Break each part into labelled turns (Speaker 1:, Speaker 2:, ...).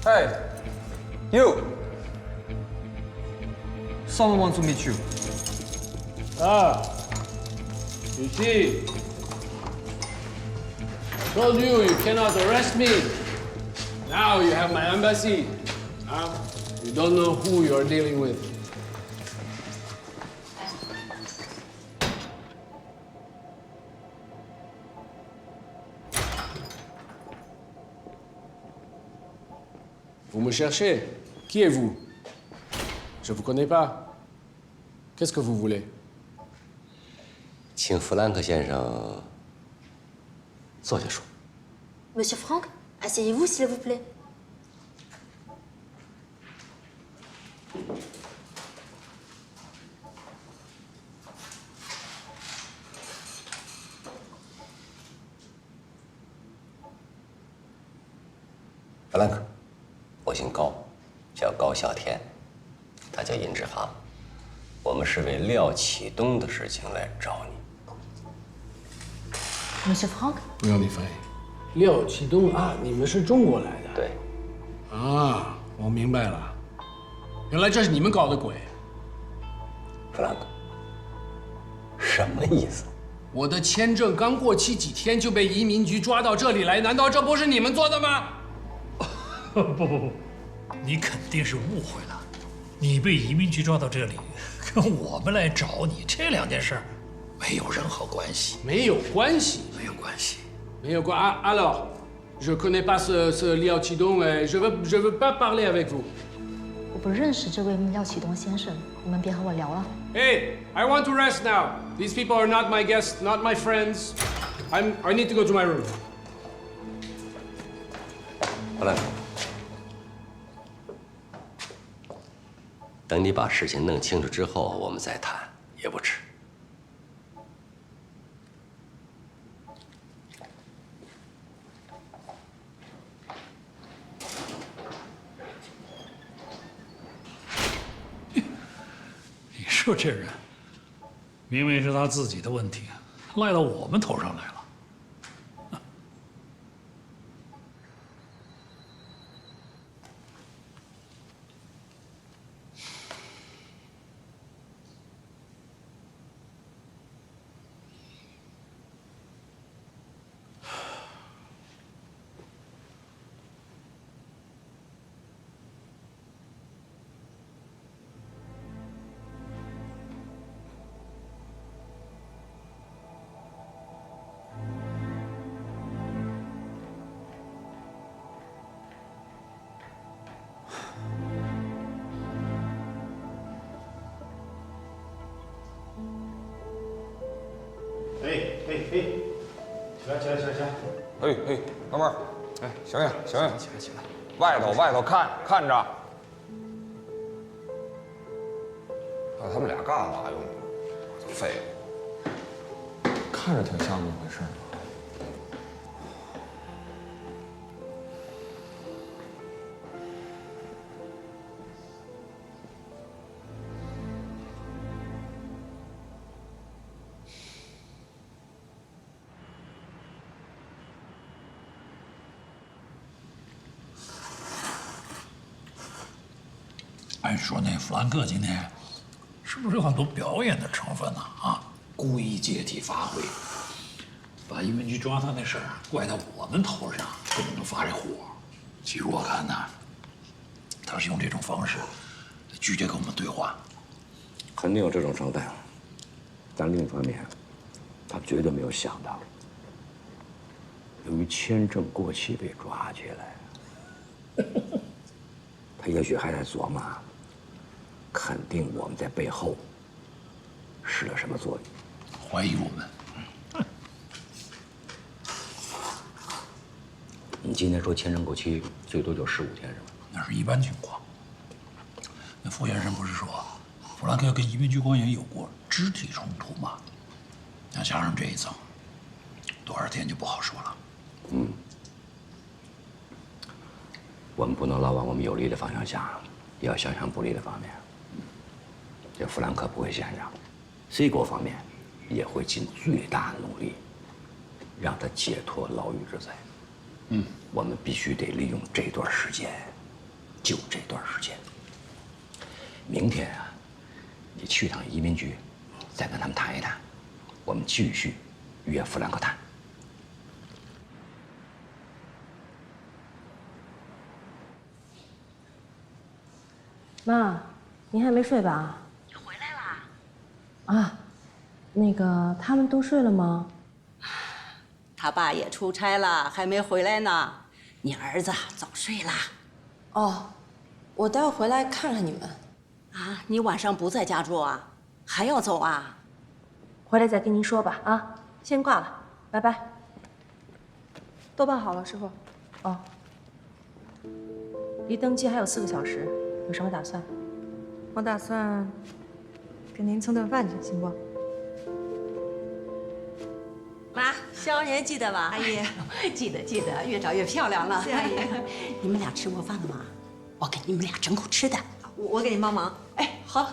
Speaker 1: Hey, you. Someone wants to meet you.
Speaker 2: Ah, you see, I told you you cannot arrest me. Now you have my embassy. You don't know who you're dealing with. Vous me cherchez? Qui êtes-vous? Je vous connais pas. Qu'est-ce que vous voulez?
Speaker 3: 请弗兰克先生坐下说。
Speaker 4: Monsieur Franck, asseyez-vous s'il vous plaît.
Speaker 3: 弗兰克，我姓高，叫高啸天，他叫殷志航。我们是为廖启东的事情来找你。
Speaker 4: Monsieur Franck?
Speaker 2: 不用你翻译。廖启东啊，你们是中国来的？
Speaker 3: 对。
Speaker 2: 啊，我明白了，原来这是你们搞的鬼。
Speaker 3: 弗兰克，什么意思？
Speaker 2: 我的签证刚过期几天就被移民局抓到这里来，难道这不是你们做的吗？
Speaker 5: 不，你肯定是误会了。你被移民局抓到这里，跟我们来找你这两件事没有任何关系。
Speaker 2: 没有关系，
Speaker 5: 没有关系。
Speaker 2: 没有关啊。Alors, je connais pas ce Liao Qidong et je veux pas parler avec vous.
Speaker 4: 我不认识这位廖启东先生，你们别和我聊了。
Speaker 2: Hey, I want to rest now. These people are not my guests, not my friends. I need to go to my room.
Speaker 3: 弗兰克，等你把事情弄清楚之后，我们再谈也不迟。
Speaker 5: 你说这人，明明是他自己的问题，赖到我们头上来了。
Speaker 1: 起来！嘿，哥们儿，哎，醒醒！起来！外头看着。那他们俩干嘛用的？废物！看着挺像那么回事呢。
Speaker 5: 按说那弗兰克今天是不是有很多表演的成分呢？啊，故意借题发挥，把移民局抓他那事儿怪到我们头上，给我们发这火。其实我看呢，他是用这种方式拒绝跟我们对话。
Speaker 6: 肯定有这种成分，但另一方面，他绝对没有想到，由于签证过期被抓起来。他也许还在琢磨，肯定我们在背后使了什么作用，
Speaker 5: 怀疑我们。
Speaker 6: 你今天说签证过期最多就15天是吧？
Speaker 5: 那是一般情况。那傅先生不是说，弗兰克跟移民局官员有过肢体冲突吗？那加上这一层，多少天就不好说了。
Speaker 6: 我们不能老往我们有利的方向想，也要想想不利的方面。这弗兰克不会闲着，C国方面也会尽最大努力，让他解脱牢狱之灾。我们必须得利用这段时间，就这段时间。明天啊，你去趟移民局，再跟他们谈一谈，我们继续约弗兰克谈。
Speaker 7: 妈，您还没睡吧？
Speaker 8: 你回来啦？
Speaker 7: 啊，那个他们都睡了吗？
Speaker 8: 他爸也出差了，还没回来呢。你儿子早睡啦。
Speaker 7: 哦，我待会回来看看你们。
Speaker 8: 啊，你晚上不在家住啊？还要走啊？
Speaker 7: 回来再跟您说吧。啊，先挂了，拜拜。都办好了，师傅。哦。离登机还有4个小时，有什么打算？
Speaker 9: 我打算跟您蹭顿饭去，行不？
Speaker 8: 妈，香烟记得吧？阿姨，记得，越找越漂亮了。
Speaker 9: 谢阿姨。
Speaker 8: 你们俩吃过饭了吗？我给你们俩整口吃的。
Speaker 9: 我给您帮忙。
Speaker 8: 哎，好。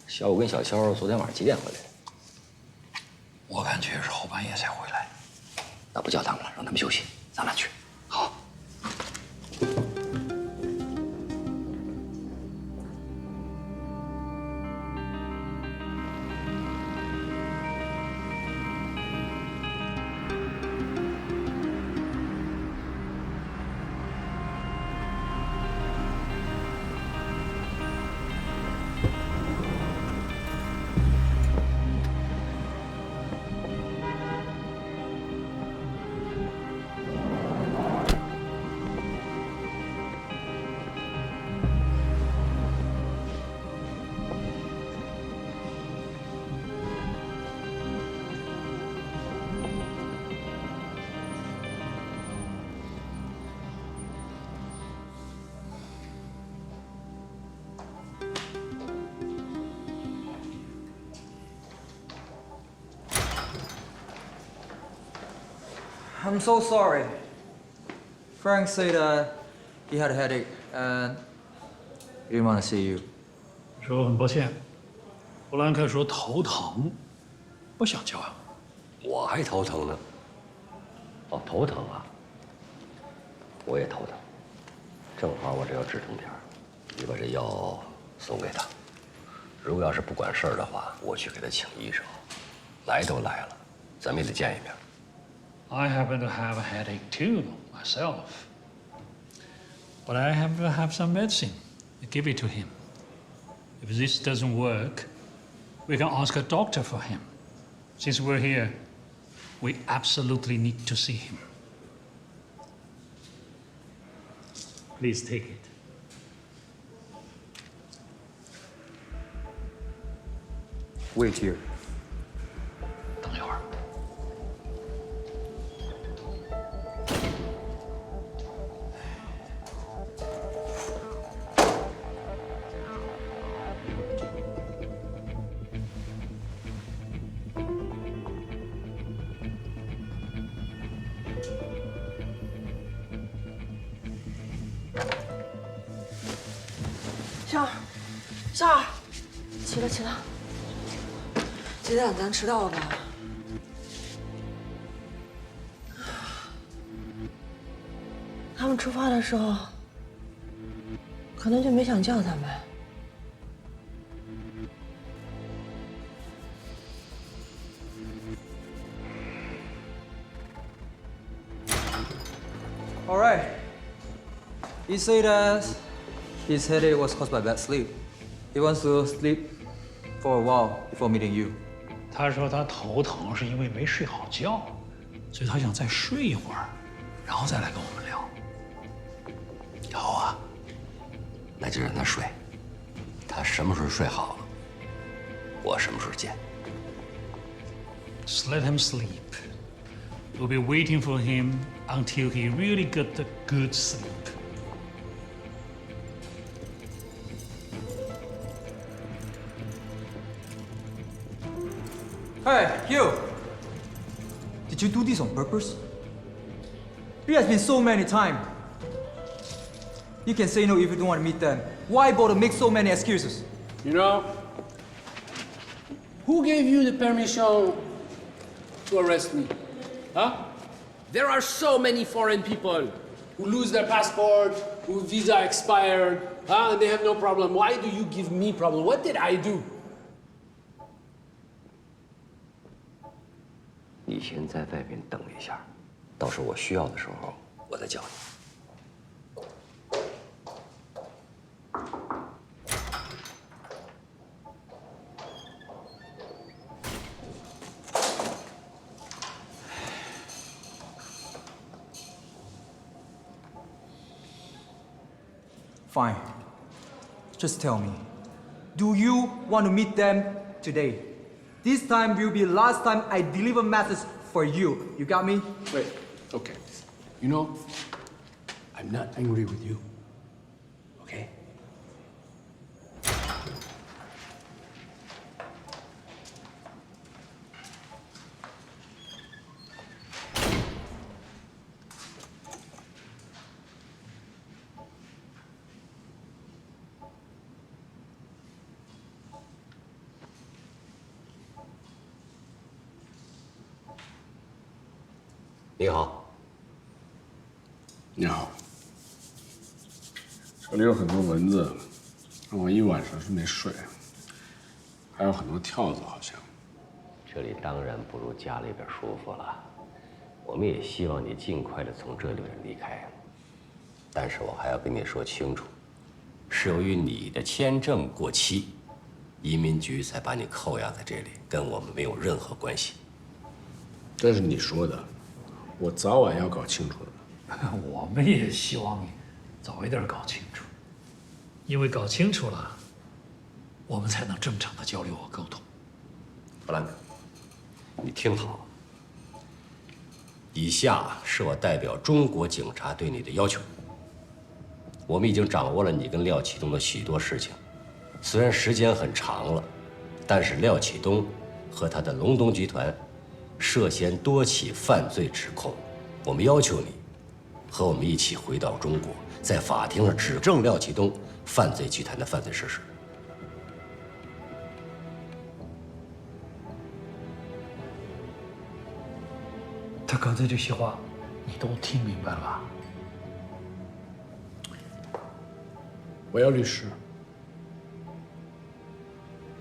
Speaker 3: 小五跟小乔昨天晚上几点回来的？
Speaker 5: 我感觉是后半夜才回来。
Speaker 3: 那不叫他们了，让他们休息，咱俩去。好。
Speaker 10: I'm so sorry. Frank said he had a headache and he didn't want to see you.
Speaker 5: 说很抱歉，弗兰克说头疼，不想叫啊。
Speaker 3: 我还头疼呢。哦，头疼啊！我也头疼，正好我这要止疼片，你把这药送给他。如果要是不管事儿的话，我去给他请医生。来都来了，咱们也得见一面。
Speaker 5: I happen to have a headache too, myself. But I happen to have some medicine. Give it to him. If this doesn't work, we can ask a doctor for him. Since we're here, we absolutely need to see him. Please take it.
Speaker 10: Wait here.
Speaker 5: 等一会儿。
Speaker 9: 少儿，起了。几点？咱迟到了吧？
Speaker 7: 他们出发的时候，可能就没想叫咱们。
Speaker 10: All right. He said his headache was caused by bad sleep. He wants to sleep for a while before meeting you.
Speaker 5: 他说他头疼是因为没睡好觉，所以他想再睡一会儿，然后再来跟我们聊。
Speaker 3: 好啊，那就让他睡。他什么时候睡好了，我什么时候见。
Speaker 5: Just let him sleep. We'll be waiting for him until he really got a good sleep.
Speaker 10: Hey, you! Did you do this on purpose? It has been so many times. You can say no if you don't want to meet them. Why bother make so many excuses?
Speaker 2: You know, who gave you the permission to arrest me? Huh? There are so many foreign people who lose their passport, whose visa expired, and they have no problem. Why do you give me problem? What did I do?
Speaker 3: 你先在外面等一下，到时候我需要的时候，我再叫你。
Speaker 10: Fine. Just tell me, do you want to meet them today? This time will be the last time I deliver message for you. You got me?
Speaker 2: Wait, okay. You know, I'm not angry with you. Okay?
Speaker 3: 你好，
Speaker 2: 你好。这里有很多蚊子，让我一晚上是没睡，还有很多跳蚤，好像。
Speaker 3: 这里当然不如家里边舒服了。我们也希望你尽快的从这里边离开，但是我还要跟你说清楚，是由于你的签证过期，移民局才把你扣押在这里，跟我们没有任何关系。
Speaker 2: 这是你说的。我早晚要搞清楚的。
Speaker 5: 我们也希望你早一点搞清楚，因为搞清楚了，我们才能正常的交流和沟通。
Speaker 3: 弗兰克，你听好，以下是我代表中国警察对你的要求。我们已经掌握了你跟廖启东的许多事情，虽然时间很长了，但是廖启东和他的隆东集团涉嫌多起犯罪指控，我们要求你和我们一起回到中国，在法庭上指证廖启东犯罪集团的犯罪事实。
Speaker 5: 他刚才这些话，你都听明白了吧？
Speaker 2: 我要律师，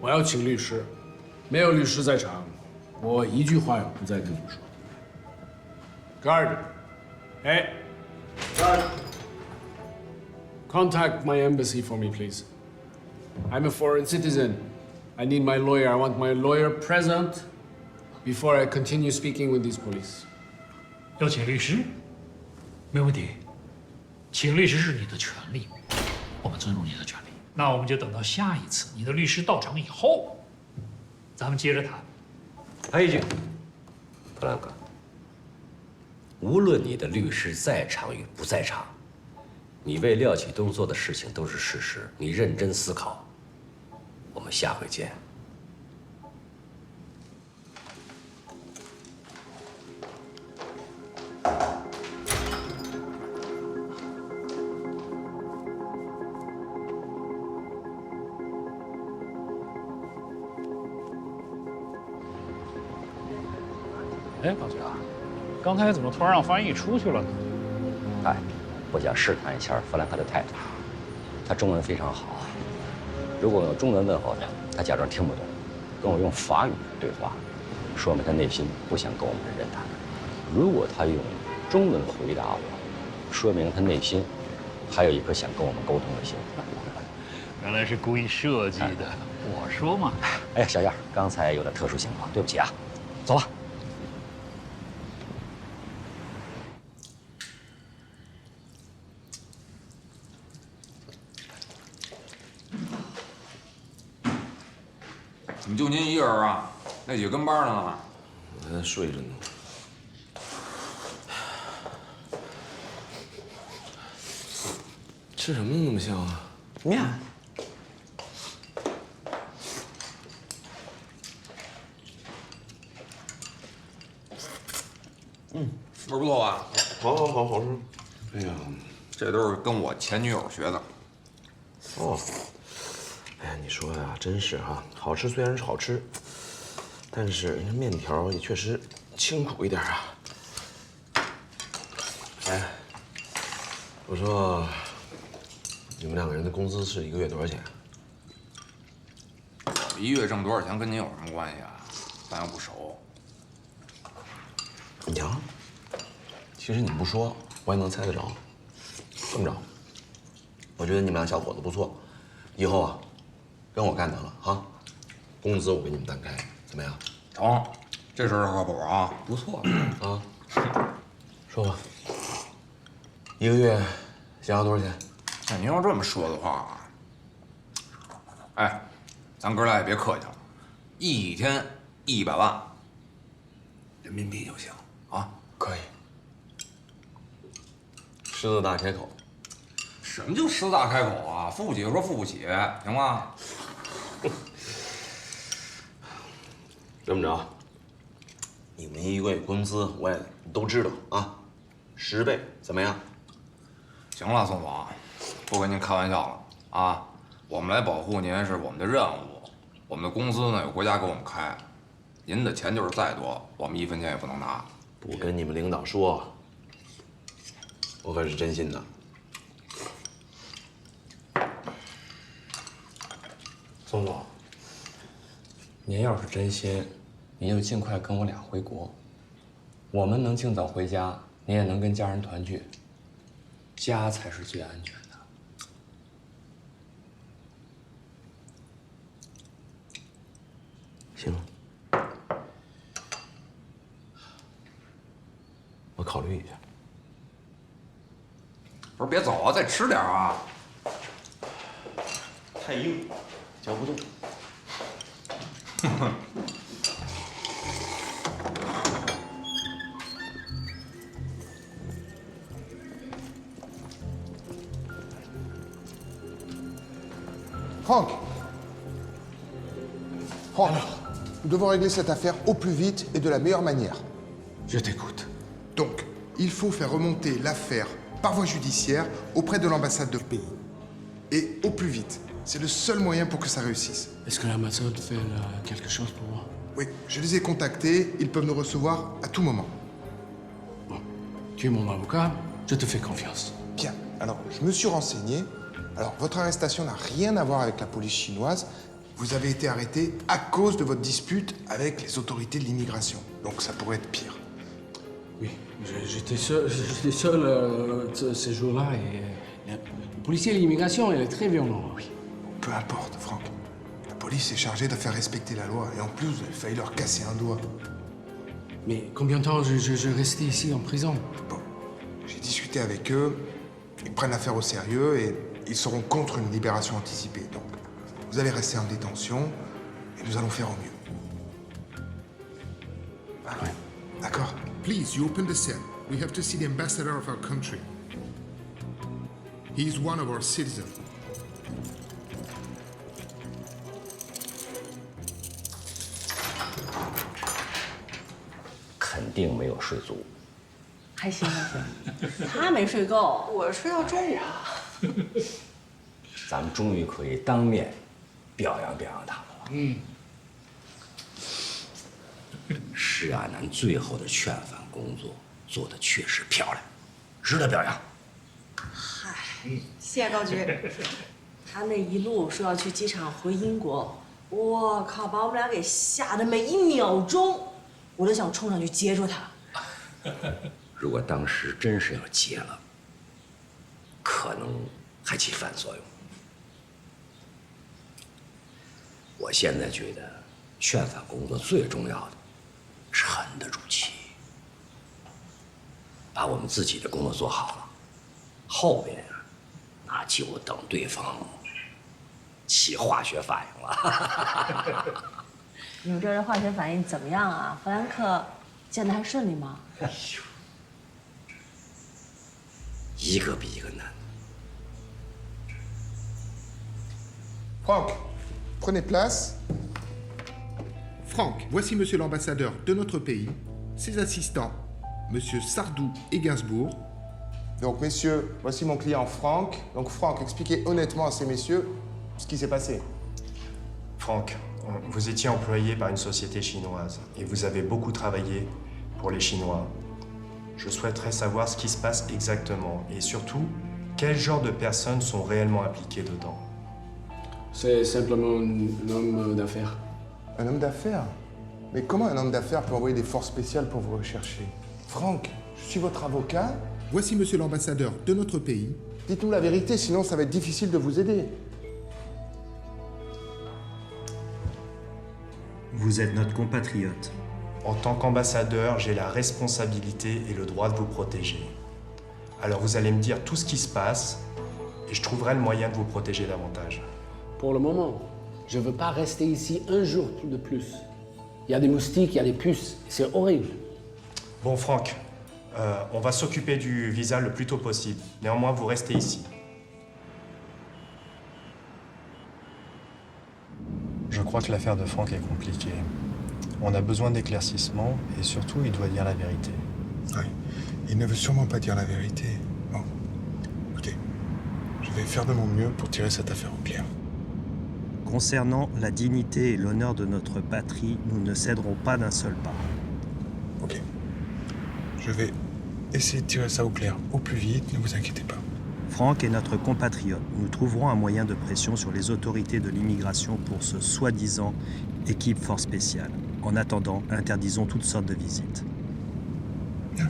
Speaker 2: 我要请律师，没有律师在场。我一句话也不再跟你说。Guard， hey, guard, contact my embassy for me, please. I'm a foreign citizen. I need my lawyer. I want my lawyer present before I continue speaking with these police.
Speaker 5: 要请律师，没问题。请律师是你的权利，我们尊重你的权利。那我们就等到下一次你的律师到场以后，咱们接着谈。
Speaker 3: 还有一句，弗兰克，无论你的律师在场与不在场，你为廖启东做的事情都是事实，你认真思考。我们下回见。
Speaker 5: 哎，老贾，刚才怎么突然让翻译出去了呢？
Speaker 3: 哎，我想试探一下弗兰克的态度。他中文非常好，如果我用中文问候他，他假装听不懂，跟我用法语对话，说明他内心不想跟我们人谈。如果他用中文回答我，说明他内心还有一颗想跟我们沟通的心。
Speaker 5: 原来是故意设计的，我说嘛。
Speaker 3: 哎，小燕，刚才有点特殊情况，对不起啊，走吧。
Speaker 1: 怎么就您一人啊？那几个跟班呢？
Speaker 11: 我还睡着呢。吃什么那么香啊？
Speaker 1: 面。味儿不错吧？
Speaker 11: 好吃。哎呀，
Speaker 1: 这都是跟我前女友学的。
Speaker 11: 哦。哎呀，你说呀，真是哈，好吃虽然是好吃，但是这面条也确实清苦一点啊。哎，我说，你们两个人的工资是一个月多少钱？
Speaker 1: 我一月挣多少钱跟您有什么关系啊？咱又不熟。
Speaker 11: 你瞧，其实你不说，我也能猜得着。这么着，我觉得你们俩小伙子不错，以后啊，跟我干得了啊，工资我给你们单开，怎么样？
Speaker 1: 成，这事儿靠谱啊，
Speaker 11: 不错啊。说吧，一个月想要多少钱？
Speaker 1: 那您要这么说的话，哎，咱哥俩也别客气了，一天100万人民币就行啊。
Speaker 11: 可以。狮子大开口。
Speaker 1: 什么叫狮子大开口啊？付不起就说付不起，行吗？
Speaker 11: 这么着，你们一个月工资我也都知道啊，10倍怎么样？
Speaker 1: 行了，宋总，不跟您开玩笑了啊！我们来保护您是我们的任务，我们的工资呢有国家给我们开，您的钱就是再多，我们1分钱也不能拿。
Speaker 11: 不跟你们领导说，我可是真心的。
Speaker 12: 宋总，您要是真心，您就尽快跟我俩回国，我们能尽早回家，您也能跟家人团聚，家才是最安全的。
Speaker 11: 行，我考虑一下。
Speaker 1: 不是，别走啊，再吃点啊！
Speaker 11: 太硬，嚼不动。
Speaker 13: Franck, nous devons régler cette affaire au plus vite et de la meilleure manière.
Speaker 12: Je t'écoute.
Speaker 13: Donc, il faut faire remonter l'affaire par voie judiciaire auprès de l'ambassade de pays. Et au plus vite. C'est le seul moyen pour que ça réussisse.
Speaker 2: Est-ce que l'ambassade fait quelque chose pour moi?
Speaker 13: Oui, je les ai contactés, ils peuvent nous recevoir à tout moment.
Speaker 2: Bon, tu es mon avocat, je te fais confiance.
Speaker 13: Bien, alors je me suis renseigné. Alors, votre arrestation n'a rien à voir avec la police chinoise. Vous avez été arrêté à cause de votre dispute avec les autorités de l'immigration. Donc ça pourrait être pire.
Speaker 2: Oui, j'étais seul ces jours-là et le policier de l'immigration, il est très violent, oui.
Speaker 13: Peu importe, Franck. La police est chargée de faire respecter la loi et en plus, il a failli leur casser un doigt.
Speaker 2: Mais combien de temps je restais ici en prison?
Speaker 13: Bon, j'ai discuté avec eux. Ils prennent l'affaire au sérieux et ils seront contre une libération anticipée. Donc, vous allez rester en détention et nous allons faire au mieux. Ah ouais. D'accord.
Speaker 14: Please, you open the cell. We have to see the ambassador of our country. He is one of our citizens.
Speaker 3: 肯定没有睡足。
Speaker 8: 还行还行，他没睡够，我睡到中午。
Speaker 3: 咱们终于可以当面表扬表扬他们了。
Speaker 2: 嗯。
Speaker 3: 施亚楠最后的劝返工作做得确实漂亮，值得表扬。
Speaker 15: 嗨，谢谢高局。他那一路说要去机场回英国，我靠，把我们俩给吓得每一秒钟我都想冲上去接住他。
Speaker 3: 如果当时真是要接了，可能还起反作用。我现在觉得宣发工作最重要的，沉得住气，把我们自己的工作做好了，后边啊，那就等对方起化学反应了。
Speaker 15: 你们这人化学反应怎么样啊？弗兰克见的还顺利吗？
Speaker 3: 哎呦，一个比一个难。
Speaker 13: Franck, prenez place.
Speaker 14: Franck, voici monsieur l'ambassadeur de notre pays, ses assistants, monsieur Sardou et Gainsbourg.
Speaker 13: Donc, messieurs, voici mon client Franck. Donc, Franck, expliquez honnêtement à ces messieurs ce qui s'est passé.
Speaker 16: Franck, vous étiez employé par une société chinoise et vous avez beaucoup travaillé pour les Chinois. Je souhaiterais savoir ce qui se passe exactement et surtout, quel genre de personnes sont réellement impliquées dedans.
Speaker 2: C'est simplement un homme d'affaires.
Speaker 13: Un homme d'affaires? Mais comment un homme d'affaires peut envoyer des forces spéciales pour vous rechercher? Franck, je suis votre avocat.
Speaker 14: Voici monsieur l'ambassadeur de notre pays.
Speaker 13: Dites-nous la vérité, sinon ça va être difficile de vous aider.
Speaker 16: Vous êtes notre compatriote. En tant qu'ambassadeur, j'ai la responsabilité et le droit de vous protéger. Alors vous allez me dire tout ce qui se passe et je trouverai le moyen de vous protéger davantage.
Speaker 2: Pour le moment, je ne veux pas rester ici un jour de plus. Il y a des moustiques, il y a des puces, c'est horrible.
Speaker 16: Bon Franck, on va s'occuper du visa le plus tôt possible. Néanmoins, vous restez ici. Je crois que l'affaire de Franck est compliquée. On a besoin d'éclaircissements et surtout, il doit dire la vérité.
Speaker 13: Oui, il ne veut sûrement pas dire la vérité. Bon, écoutez, je vais faire de mon mieux pour tirer cette affaire au clair.
Speaker 17: Concernant la dignité et l'honneur de notre patrie, nous ne céderons pas d'un seul pas.
Speaker 13: Ok. Je vais essayer de tirer ça au clair au plus vite, ne vous inquiétez pas.
Speaker 17: Franck est notre compatriote. Nous trouverons un moyen de pression sur les autorités de l'immigration pour ce soi-disant équipe force spéciale. En attendant, interdisons toutes sortes de visites.
Speaker 13: Bien.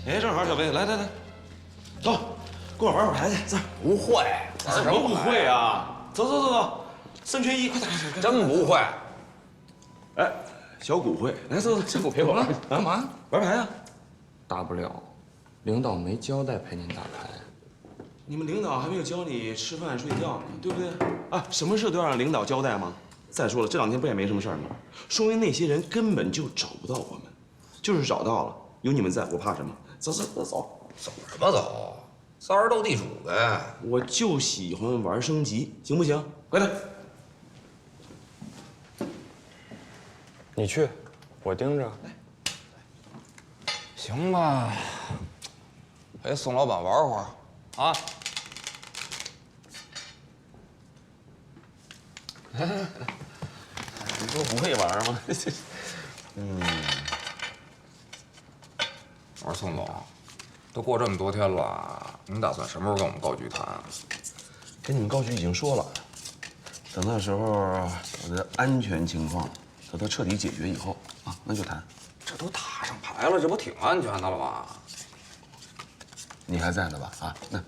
Speaker 11: 哎，正好，小飞，来，走，跟我玩会儿牌去。走。
Speaker 1: 不会，
Speaker 11: 怎么不会啊？走，3缺1，快点，
Speaker 1: 真不会。
Speaker 11: 哎，小股会，来，走，小股陪我玩。
Speaker 12: 干嘛？
Speaker 11: 玩牌啊？
Speaker 12: 大不了，领导没交代陪您打牌。
Speaker 11: 你们领导还没有教你吃饭睡觉呢，对不对？啊，什么事都要让领导交代吗？再说了，这2天不也没什么事儿吗？说明那些人根本就找不到我们，就是找到了，有你们在，我怕什么？走，
Speaker 1: 走什么走？仨人斗地主呗。
Speaker 11: 我就喜欢玩升级，行不行？快点。
Speaker 12: 你去，我盯着。
Speaker 1: 行吧，陪宋老板玩会儿啊。
Speaker 11: 你不不会玩吗？
Speaker 1: 我说宋总，都过这么多天了，您打算什么时候跟我们高局谈？
Speaker 11: 跟你们高局已经说了，等那时候我的安全情况得到彻底解决以后啊，那就谈。
Speaker 1: 这都打上牌了，这不挺安全的了吗？
Speaker 11: 你还在呢吧？啊，那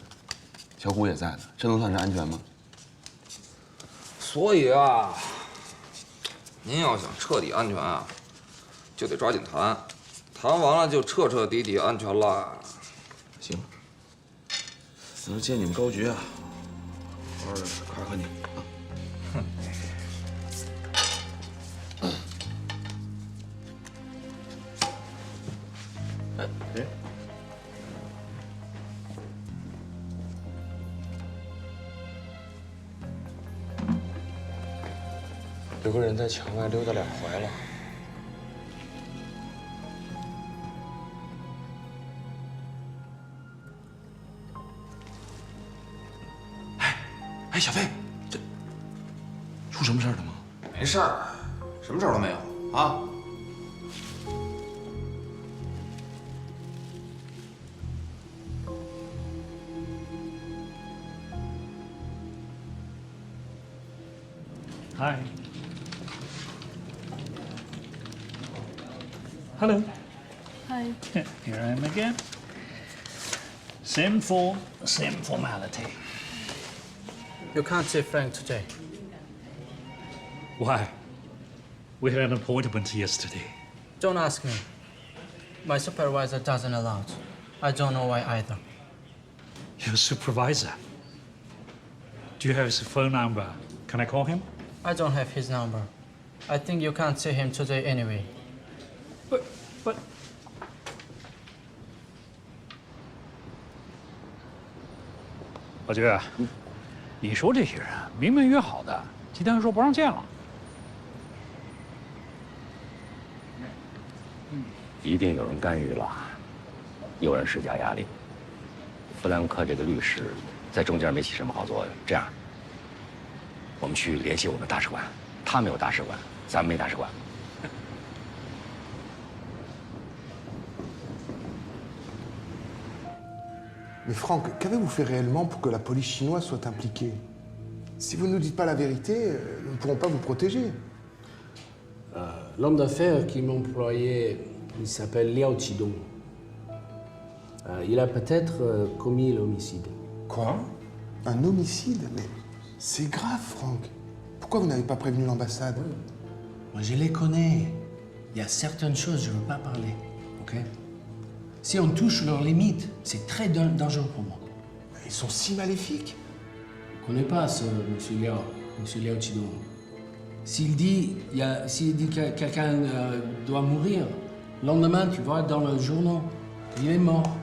Speaker 11: 小谷也在呢，这能算是安全吗？
Speaker 1: 所以啊，您要想彻底安全啊，就得抓紧谈，谈完了就彻彻底底安全了。
Speaker 11: 行，等着见你们高局啊，好好的看看你啊。
Speaker 1: 哼。
Speaker 11: 哎。
Speaker 12: 有个人在墙外溜达2回了。
Speaker 11: 哎，小飞，这出什么事儿了吗？
Speaker 1: 没事儿，什么事儿都没有啊。
Speaker 5: Hi. Hello.
Speaker 9: Hi.
Speaker 5: Here I am again. Same form, same formality.
Speaker 2: You can't see Frank today.
Speaker 5: Why? We had an appointment yesterday.
Speaker 2: Don't ask me. My supervisor doesn't allow it. I don't know why either.
Speaker 5: Your supervisor? Do you have his phone number? Can I call him?
Speaker 2: I don't have his number. I think you can't see him today anyway.
Speaker 5: But... 老爵，你说这些人明明约好的，今天又说不让见了。
Speaker 6: 一定有人干预了，有人施加压力。弗兰克这个律师在中间没起什么好作用。这样，我们去联系我们的大使馆，他们有大使馆，咱们没大使馆。
Speaker 13: Mais Franck, qu'avez-vous fait réellement pour que la police chinoise soit impliquée? Si vous ne nous dites pas la vérité, nous ne pourrons pas vous protéger.
Speaker 2: L'homme d'affaires qui m'employait, il s'appelle Liao Qidong. Il a peut-être commis l'homicide.
Speaker 13: Quoi? Un homicide? Mais c'est grave, Franck. Pourquoi vous n'avez pas prévenu l'ambassade?
Speaker 2: Moi, je les connais. Il y a certaines choses, je ne veux pas parler. OK? Si on touche leurs limites, c'est très dangereux pour moi.
Speaker 13: Ils sont si maléfiques.
Speaker 2: Je ne connais pas ce monsieur Liao Qidong. S'il dit que quelqu'un doit mourir, le lendemain, tu vois, dans le journal, il est mort.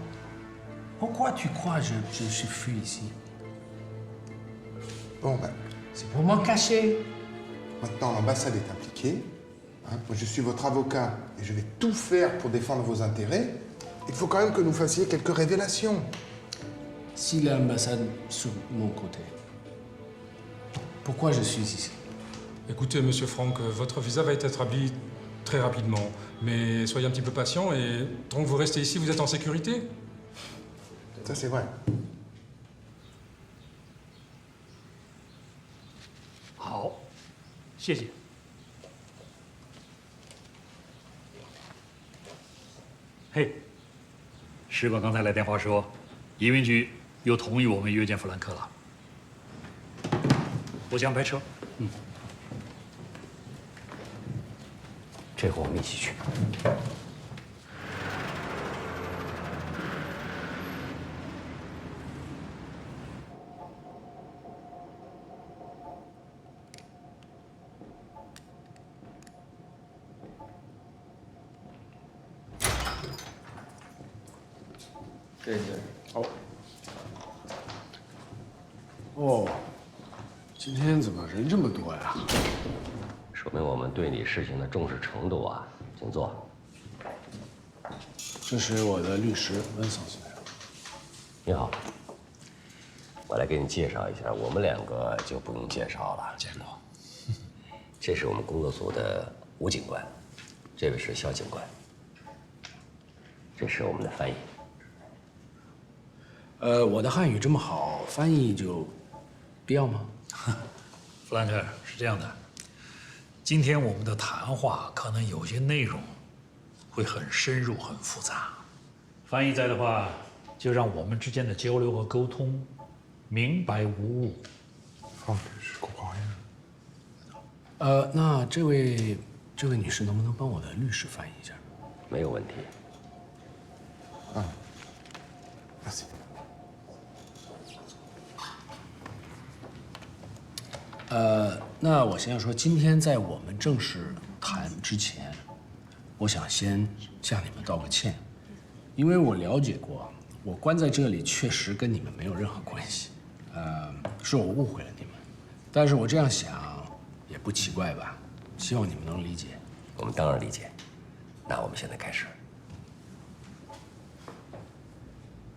Speaker 2: Pourquoi tu crois que je suis fui ici?
Speaker 13: Bon, ben...
Speaker 2: C'est pour m'en cacher.
Speaker 13: Maintenant, l'ambassade est impliquée. Hein, moi, je suis votre avocat et je vais tout faire pour défendre vos intérêts. Il faut quand même que nous fassions quelques révélations.
Speaker 2: Si l'ambassade sur mon côté, pourquoi je suis ici?
Speaker 18: Écoutez, monsieur Franck, votre visa va être établi très rapidement. Mais soyez un petit peu patient et tant que vous restez ici, vous êtes en sécurité.
Speaker 13: Ça, c'est vrai.
Speaker 5: 好，谢谢。嘿，使馆刚才来电话说，移民局又同意我们约见弗兰克了。我去安排车。嗯。
Speaker 6: 这回我们一起去。
Speaker 2: 对对。好。哦，今天怎么人这么多呀？
Speaker 3: 说明我们对你事情的重视程度啊，请坐。
Speaker 2: 这是我的律师温桑先生。
Speaker 3: 你好，我来给你介绍一下，我们两个就不用介绍了。
Speaker 2: 见过。
Speaker 3: 这是我们工作组的吴警官，这位是肖警官，这是我们的翻译。
Speaker 2: 我的汉语这么好，翻译就必要吗？
Speaker 5: 弗兰克，是这样的，今天我们的谈话可能有些内容会很深入、很复杂。翻译在的话，就让我们之间的交流和沟通明白无误。
Speaker 2: 那这位女士能不能帮我的律师翻译一下？
Speaker 3: 没有问题。
Speaker 13: 啊，merci。
Speaker 2: 那我先说，今天在我们正式谈之前，我想先向你们道个歉，因为我了解过，我关在这里确实跟你们没有任何关系，是我误会了你们，但是我这样想也不奇怪吧，希望你们能理解。
Speaker 3: 我们当然理解。那我们现在开始。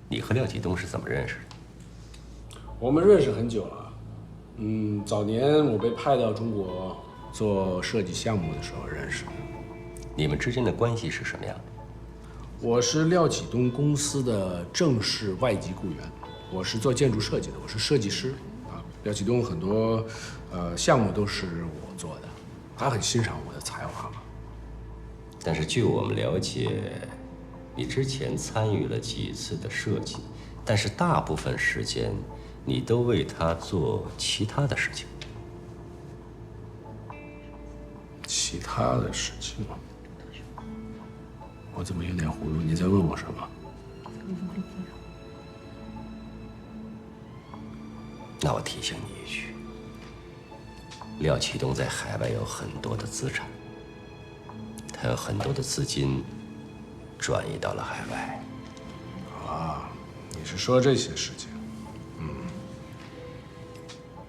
Speaker 3: 你和廖启东是怎么认识的？
Speaker 2: 我们认识很久了，早年我被派到中国做设计项目的时候认识的。
Speaker 3: 你们之间的关系是什么样的？
Speaker 2: 我是廖启东公司的正式外籍雇员，我是做建筑设计的，我是设计师啊。廖启东很多项目都是我做的，他很欣赏我的才华嘛。
Speaker 3: 但是据我们了解，你之前参与了几次的设计，但是大部分时间你都为他做其他的事情。
Speaker 2: 其他的事情，我怎么有点糊涂？你在问我什么？
Speaker 3: 那我提醒你一句，廖启东在海外有很多的资产，他有很多的资金转移到了海外。
Speaker 2: 啊，你是说这些事情？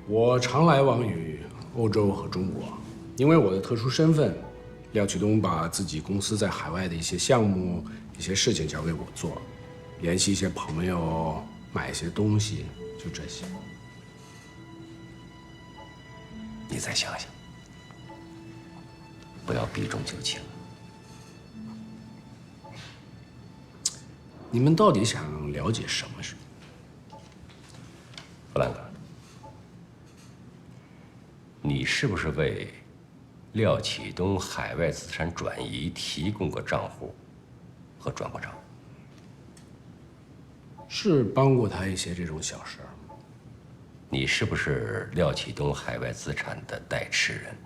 Speaker 2: 我常来往于欧洲和中国，因为我的特殊身份，廖启东把自己公司在海外的一些项目、一些事情交给我做，联系一些朋友，买一些东西，就这些。
Speaker 3: 你再想想，不要避重就轻。
Speaker 2: 你们到底想了解什么？
Speaker 3: 弗兰克，你是不是为廖启东海外资产转移提供过账户和转过账？
Speaker 2: 是帮过他一些这种小事儿。
Speaker 3: 你是不是廖启东海外资产的代持人？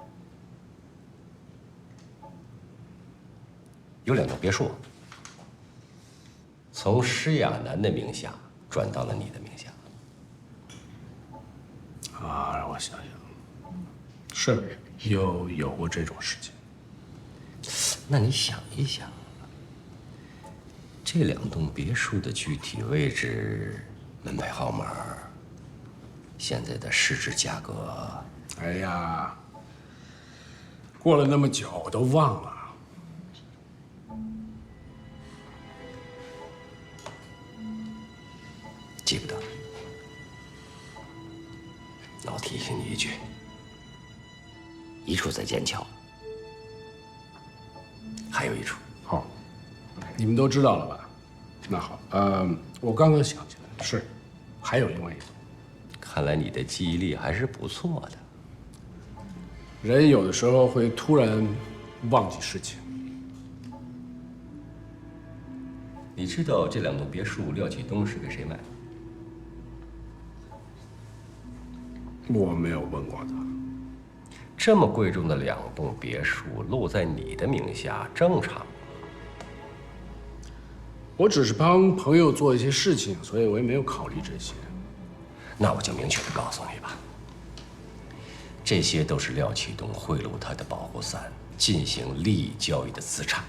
Speaker 3: 有2栋别墅，从施亚楠的名下转到了你的名下。
Speaker 2: 啊，让我想想，是有过这种事情。
Speaker 3: 那你想一想，这2栋别墅的具体位置、门牌号码、现在的市值价格，
Speaker 2: 哎呀，过了那么久，我都忘了。
Speaker 3: 记不得。那我提醒你一句，一处在剑桥，还有一处。
Speaker 2: 好，你们都知道了吧？那好，我刚刚想起来了，是，还有另外一种。
Speaker 3: 看来你的记忆力还是不错的。
Speaker 2: 人有的时候会突然忘记事情。
Speaker 3: 你知道这2栋别墅廖启东是给谁买的？
Speaker 2: 我没有问过他。
Speaker 3: 这么贵重的2栋别墅落在你的名下，正常。
Speaker 2: 我只是帮朋友做一些事情，所以我也没有考虑这些。
Speaker 3: 那我就明确的告诉你吧，这些都是廖启东贿赂他的保护伞进行利益交易的资产，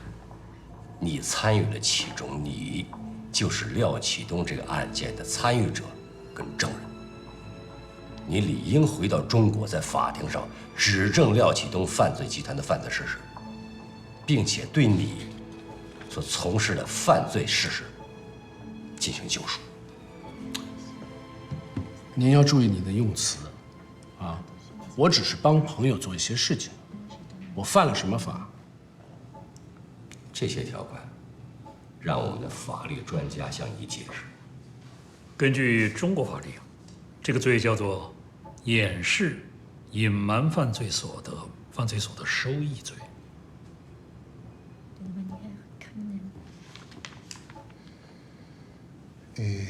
Speaker 3: 你参与了其中，你就是廖启东这个案件的参与者跟证人。你理应回到中国，在法庭上指证廖启东犯罪集团的犯罪事实，并且对你所从事的犯罪事实进行救赎。
Speaker 2: 您要注意你的用词，啊，我只是帮朋友做一些事情，我犯了什么法？
Speaker 3: 这些条款，让我们的法律专家向你解释。
Speaker 5: 根据中国法律，这个罪叫做掩饰、隐瞒犯罪所得、犯罪所得收益罪。
Speaker 13: Et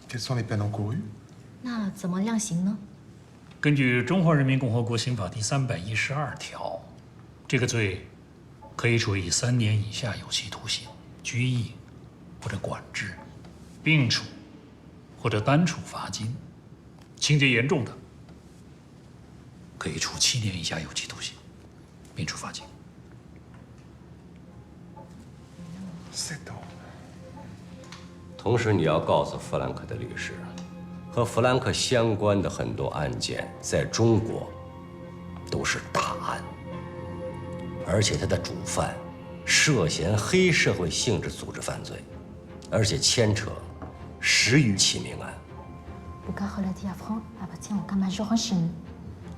Speaker 13: quelles sont les peines encourues？
Speaker 4: 那怎么量刑呢？
Speaker 5: 根据《中华人民共和国刑法》第312条，这个罪可以处以3年以下有期徒刑、拘役或者管制，并处或者单处罚金；情节严重的，可以处7年以下有期徒刑，并处罚金。
Speaker 3: 同时，你要告诉弗兰克的律师，和弗兰克相关的很多案件在中国都是大案，而且他的主犯涉嫌黑社会性质组织犯罪，而且牵扯10余起命案。
Speaker 4: Le cas relatif à Franck appartient au cas majeur en Chine,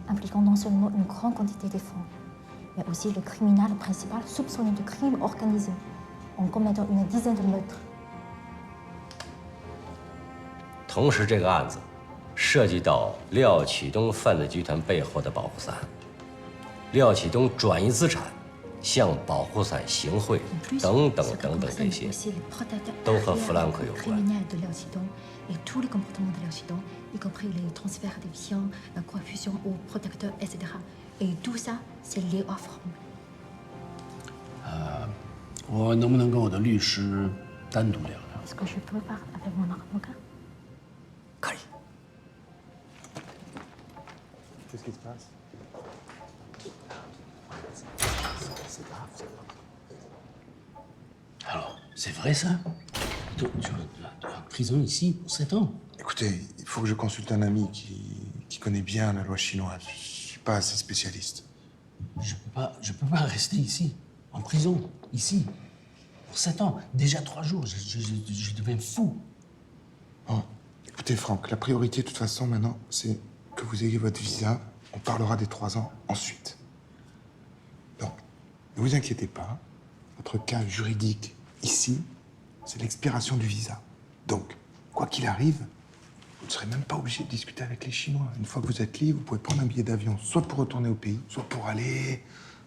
Speaker 4: impliquant non seulement une grande quantité de fonds, mais aussi le criminel principal soupçonné de crime organisé, en commettant une dizaine de meurtres.
Speaker 3: 同时，这个案子涉及到廖启东犯罪集团背后的保护伞，廖启东转移资产、向保护伞行贿等等等等，这些都和弗兰克有关。
Speaker 4: Et tous les comportements de l'architon, y compris les transferts des biens, la confusion aux protecteurs, etc. Et tout ça, c'est lié à Franck.
Speaker 2: 我能不能跟我的律师单独聊聊
Speaker 4: Est-ce que je peux parler avec mon avocat?
Speaker 3: 可以。
Speaker 16: Qu'est-ce qui se passe? C'est grave, c'est grave.
Speaker 2: Alors, c'est vrai ça? Tu en prison ici pour 7 ans?
Speaker 13: Écoutez, il faut que je consulte un ami qui connaît bien la loi chinoise. Je suis pas assez spécialiste.
Speaker 2: Je peux pas rester ici, en prison, ici, pour 7 ans. Déjà 3 jours, je deviens fou.
Speaker 13: Oh, écoutez, Franck, la priorité, de toute façon, maintenant, c'est que vous ayez votre visa. On parlera des 3 ans ensuite. Donc, ne vous inquiétez pas. Votre cas juridique, ici, c'est l'expiration du visa. Donc, quoi qu'il arrive, vous ne serez même pas obligé de discuter avec les Chinois. Une fois que vous êtes libre, vous pouvez prendre un billet d'avion, soit pour retourner au pays, soit pour aller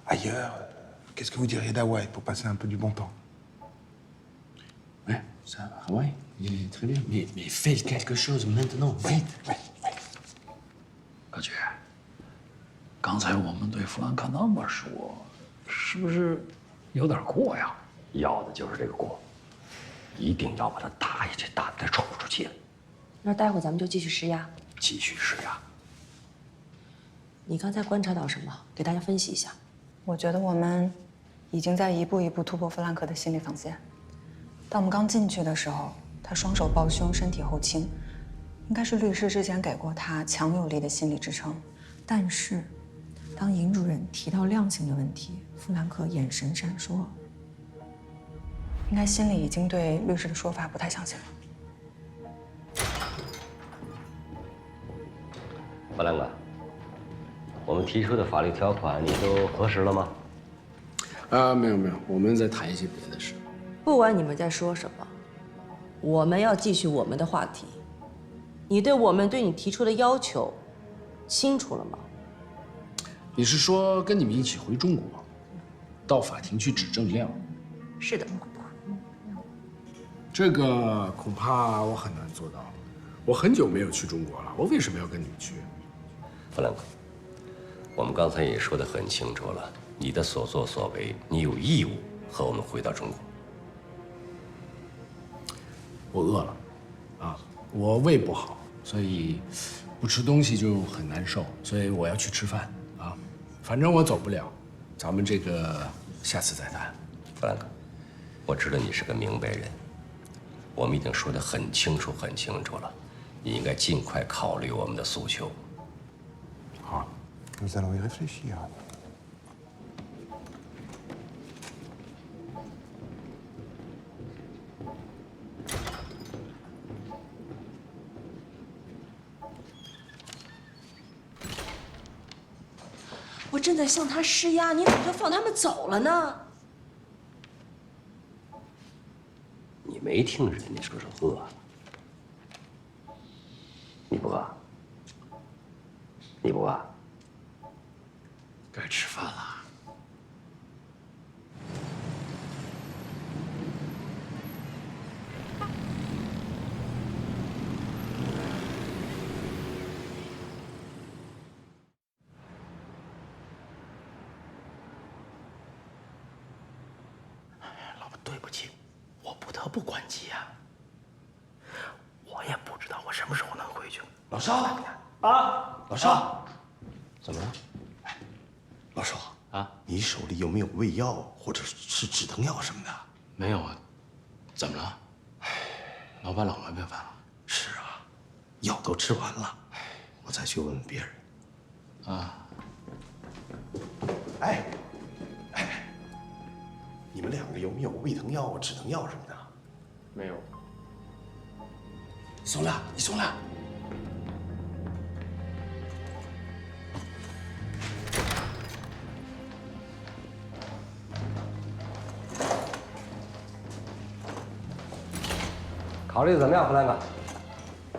Speaker 13: ailleurs. Qu'est-ce que vous diriez d'Hawaï pour passer un peu du bon temps?
Speaker 2: Ouais, ça, Hawaï, il est très bien. Mais faites quelque chose maintenant, vite.
Speaker 13: Ouais.
Speaker 5: 高局，刚才我们对弗兰克那么说，是不是有点过呀？
Speaker 3: 要的就是这个过。 一定要把他打下去，打得他喘不出气来。
Speaker 7: 那待会儿咱们就继续施压。
Speaker 3: 继续施压。
Speaker 7: 你刚才观察到什么？给大家分析一下。
Speaker 9: 我觉得我们已经在一步一步突破弗兰克的心理防线。当我们刚进去的时候，他双手抱胸，身体后倾，应该是律师之前给过他强有力的心理支撑。但是，当尹主任提到量刑的问题，弗兰克眼神闪烁。 应该心里已经对律师的说法不太相信了。
Speaker 3: 弗兰克，我们提出的法律条款你都核实了吗？
Speaker 2: 没有，我们在谈一些别的事。
Speaker 7: 不管你们在说什么，我们要继续我们的话题。你对我们对你提出的要求清楚了吗？
Speaker 2: 你是说跟你们一起回中国，到法庭去指证廖？
Speaker 7: 是的。
Speaker 2: 这个恐怕我很难做到。我很久没有去中国了，我为什么要跟你们去？
Speaker 3: 弗兰克，我们刚才也说得很清楚了，你的所作所为，你有义务和我们回到中国。
Speaker 2: 我饿了，我胃不好，所以不吃东西就很难受，所以我要去吃饭啊。反正我走不了，咱们这个下次再谈。
Speaker 3: 弗兰克，我知道你是个明白人。 我们已经说得很清楚了，你应该尽快考虑我们的诉求。
Speaker 13: 好 ，Nous allons y réfléchir.
Speaker 7: 我正在向他施压，你怎么就放他们走了呢？
Speaker 3: 你没听人家说是饿了，你不饿？你不饿？
Speaker 5: 该吃饭了。
Speaker 2: 老婆，对不起。 我不得不关机呀，我也不知道我什么时候能回去。老邵啊，老邵，
Speaker 3: 怎么了？
Speaker 11: 老邵啊，你手里有没有胃药或者是止疼药什么的？
Speaker 2: 没有啊，怎么了？老板老毛病犯了。
Speaker 11: 是啊，药都吃完了，我再去问问别人。
Speaker 2: 啊，
Speaker 11: 哎，你们两个有没有胃疼药、止疼药什么的？
Speaker 2: 没有。松亮，你松亮，
Speaker 3: 考虑怎么样，弗兰克？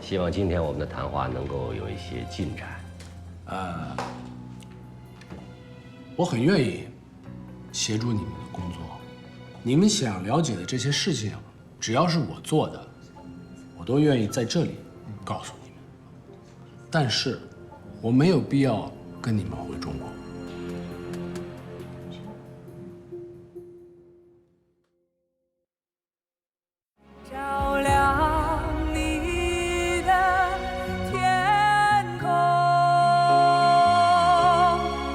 Speaker 3: 希望今天我们的谈话能够有一些进展。
Speaker 2: 我很愿意协助你们的工作。你们想了解的这些事情，只要是我做的，我都愿意在这里告诉你们。但是，我没有必要跟你们回中国。
Speaker 19: 照亮你的天空，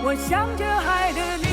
Speaker 19: 我向着海的。